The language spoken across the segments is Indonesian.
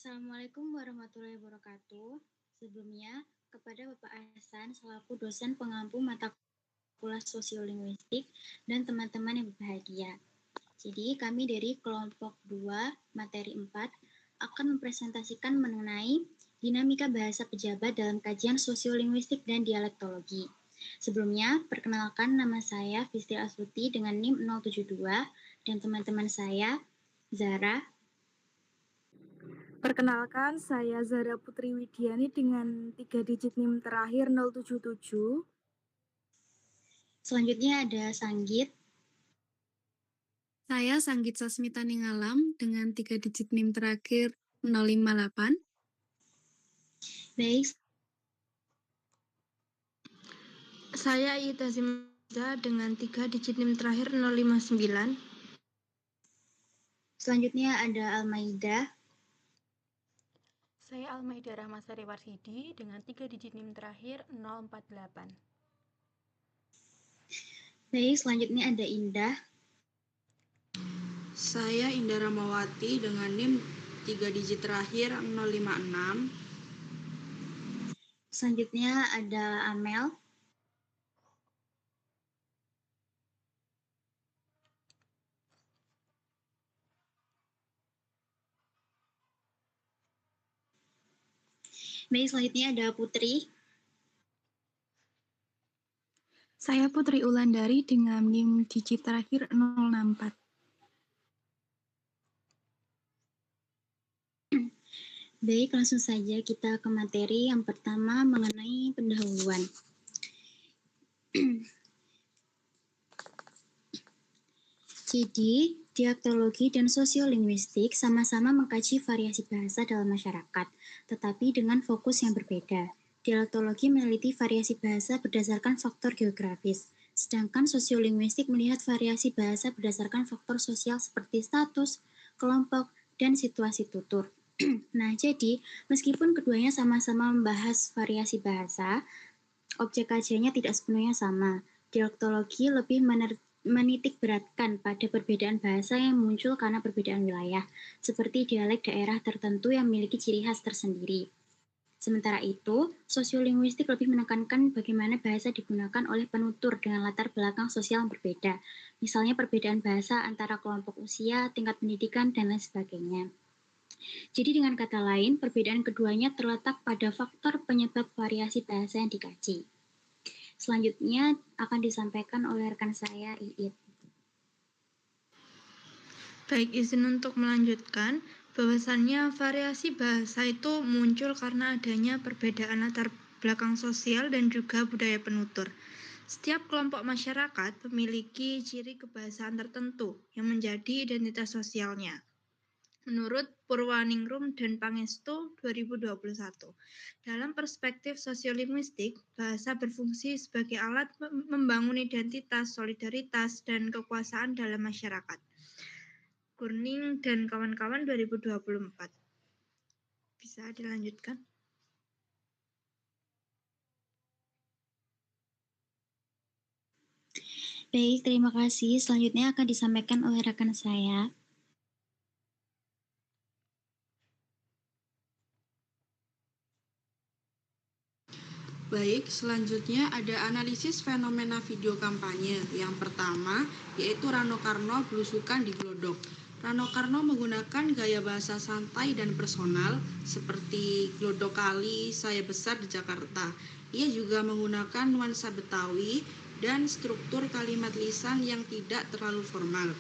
Assalamualaikum warahmatullahi wabarakatuh. Sebelumnya, kepada Bapak Ahsan selaku dosen pengampu mata kuliah sosiolinguistik dan teman-teman yang berbahagia. Jadi, kami dari kelompok 2, materi 4, akan mempresentasikan mengenai dinamika bahasa pejabat dalam kajian sosiolinguistik dan dialektologi. Sebelumnya, perkenalkan nama saya Fistri Asuti dengan NIM 072 dan teman-teman saya Zara. Perkenalkan, saya Zara Putri Widiani dengan 3 digit NIM terakhir 077. Selanjutnya ada Sanggit. Saya Sanggit Sasmita Ningalam dengan 3 digit NIM terakhir 058. Baik. Saya Ida Zimza dengan 3 digit NIM terakhir 059. Selanjutnya ada Almaida. Saya Almaida Rahmasari Warsidi dengan 3 digit NIM terakhir 048. Baik, selanjutnya ada Indah. Saya Indah Ramawati dengan NIM 3 digit terakhir 056. Selanjutnya ada Amel. Baik, selanjutnya ada Putri. Saya Putri Ulandari dengan NIM digit terakhir 064. Baik, langsung saja kita ke materi yang pertama mengenai pendahuluan. Jadi, dialektologi dan sosiolinguistik sama-sama mengkaji variasi bahasa dalam masyarakat, tetapi dengan fokus yang berbeda. Dialektologi meneliti variasi bahasa berdasarkan faktor geografis, sedangkan sosiolinguistik melihat variasi bahasa berdasarkan faktor sosial seperti status, kelompok, dan situasi tutur. Nah, jadi meskipun keduanya sama-sama membahas variasi bahasa, objek kajiannya tidak sepenuhnya sama. Dialektologi lebih menitik beratkan pada perbedaan bahasa yang muncul karena perbedaan wilayah, seperti dialek daerah tertentu yang memiliki ciri khas tersendiri. Sementara itu, sosiolinguistik lebih menekankan bagaimana bahasa digunakan oleh penutur dengan latar belakang sosial yang berbeda, misalnya perbedaan bahasa antara kelompok usia, tingkat pendidikan, dan lain sebagainya. Jadi dengan kata lain, perbedaan keduanya terletak pada faktor penyebab variasi bahasa yang dikaji. Selanjutnya akan disampaikan oleh rekan saya, Iit. Baik, izin untuk melanjutkan. Bahwasannya variasi bahasa itu muncul karena adanya perbedaan latar belakang sosial dan juga budaya penutur. Setiap kelompok masyarakat memiliki ciri kebahasaan tertentu yang menjadi identitas sosialnya. Menurut Purwaningrum dan Pangestu 2021, dalam perspektif sosiolinguistik, bahasa berfungsi sebagai alat membangun identitas, solidaritas, dan kekuasaan dalam masyarakat. Kurning dan kawan-kawan 2024. Bisa dilanjutkan? Baik, terima kasih. Selanjutnya akan disampaikan oleh rekan saya. Baik, selanjutnya ada analisis fenomena video kampanye. Yang pertama, yaitu Rano Karno belusukan di Glodok. Rano Karno menggunakan gaya bahasa santai dan personal, seperti Glodok kali, saya besar di Jakarta. Ia juga menggunakan nuansa Betawi dan struktur kalimat lisan yang tidak terlalu formal.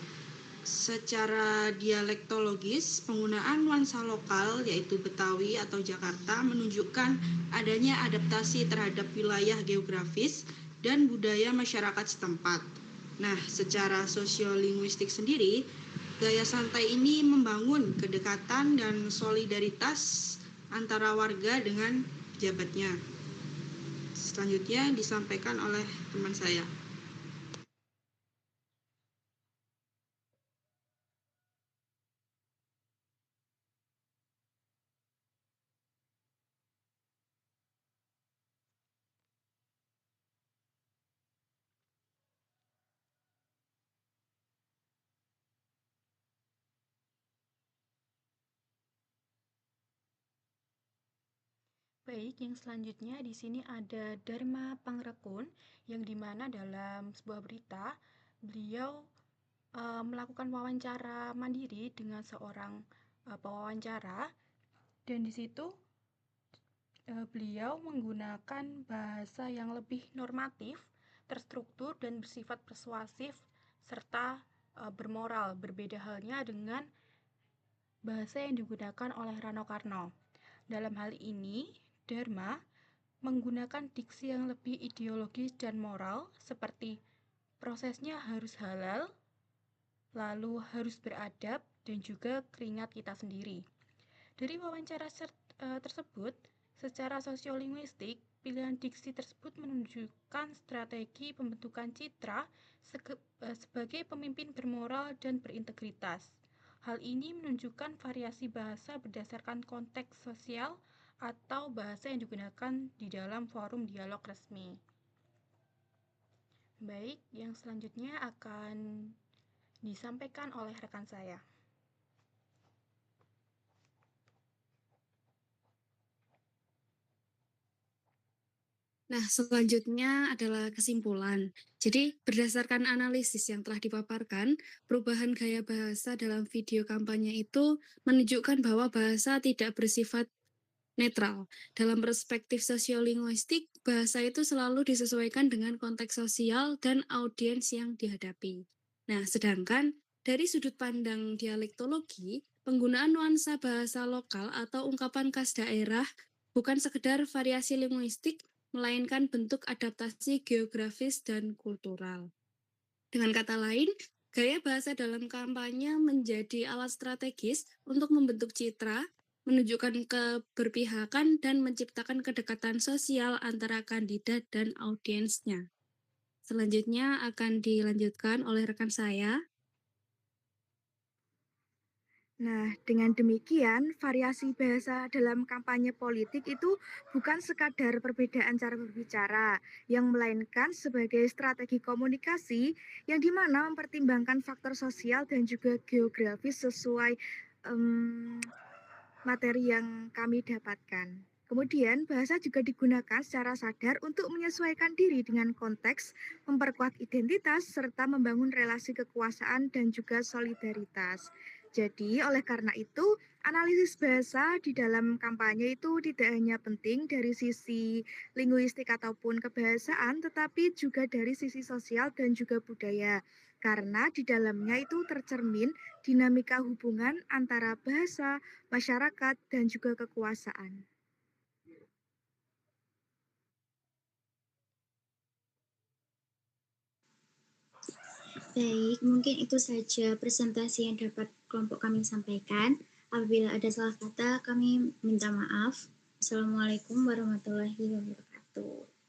Secara dialektologis, penggunaan nuansa lokal yaitu Betawi atau Jakarta menunjukkan adanya adaptasi terhadap wilayah geografis dan budaya masyarakat setempat. Nah, secara sosiolinguistik sendiri, gaya santai ini membangun kedekatan dan solidaritas antara warga dengan pejabatnya. Selanjutnya disampaikan oleh teman saya. Baik, yang selanjutnya di sini ada Dharma Pangrekun, yang dimana dalam sebuah berita beliau melakukan wawancara mandiri dengan seorang pewawancara, dan di situ beliau menggunakan bahasa yang lebih normatif, terstruktur, dan bersifat persuasif serta bermoral. Berbeda halnya dengan bahasa yang digunakan oleh Rano Karno. Dalam hal ini, Dharma menggunakan diksi yang lebih ideologis dan moral, seperti prosesnya harus halal, lalu harus beradab, dan juga keringat kita sendiri. Dari wawancara tersebut, secara sosiolinguistik, pilihan diksi tersebut menunjukkan strategi pembentukan citra sebagai pemimpin bermoral dan berintegritas. Hal ini menunjukkan variasi bahasa berdasarkan konteks sosial atau bahasa yang digunakan di dalam forum dialog resmi. Baik, yang selanjutnya akan disampaikan oleh rekan saya. Nah, selanjutnya adalah kesimpulan. Jadi, berdasarkan analisis yang telah dipaparkan, perubahan gaya bahasa dalam video kampanye itu menunjukkan bahwa bahasa tidak bersifat netral. Dalam perspektif sosiolinguistik, bahasa itu selalu disesuaikan dengan konteks sosial dan audiens yang dihadapi. Nah, sedangkan dari sudut pandang dialektologi, penggunaan nuansa bahasa lokal atau ungkapan khas daerah bukan sekedar variasi linguistik, melainkan bentuk adaptasi geografis dan kultural. Dengan kata lain, gaya bahasa dalam kampanye menjadi alat strategis untuk membentuk citra, menunjukkan keberpihakan, dan menciptakan kedekatan sosial antara kandidat dan audiensnya. Selanjutnya akan dilanjutkan oleh rekan saya. Nah, dengan demikian, variasi bahasa dalam kampanye politik itu bukan sekadar perbedaan cara berbicara, yang melainkan sebagai strategi komunikasi yang dimana mempertimbangkan faktor sosial dan juga geografis sesuai materi yang kami dapatkan. Kemudian, bahasa juga digunakan secara sadar untuk menyesuaikan diri dengan konteks, memperkuat identitas, serta membangun relasi kekuasaan dan juga solidaritas. Jadi, oleh karena itu, analisis bahasa di dalam kampanye itu tidak hanya penting dari sisi linguistik ataupun kebahasaan, tetapi juga dari sisi sosial dan juga budaya. Karena di dalamnya itu tercermin dinamika hubungan antara bahasa, masyarakat, dan juga kekuasaan. Baik, mungkin itu saja presentasi yang dapat kelompok kami sampaikan. Apabila ada salah kata, kami minta maaf. Assalamualaikum warahmatullahi wabarakatuh.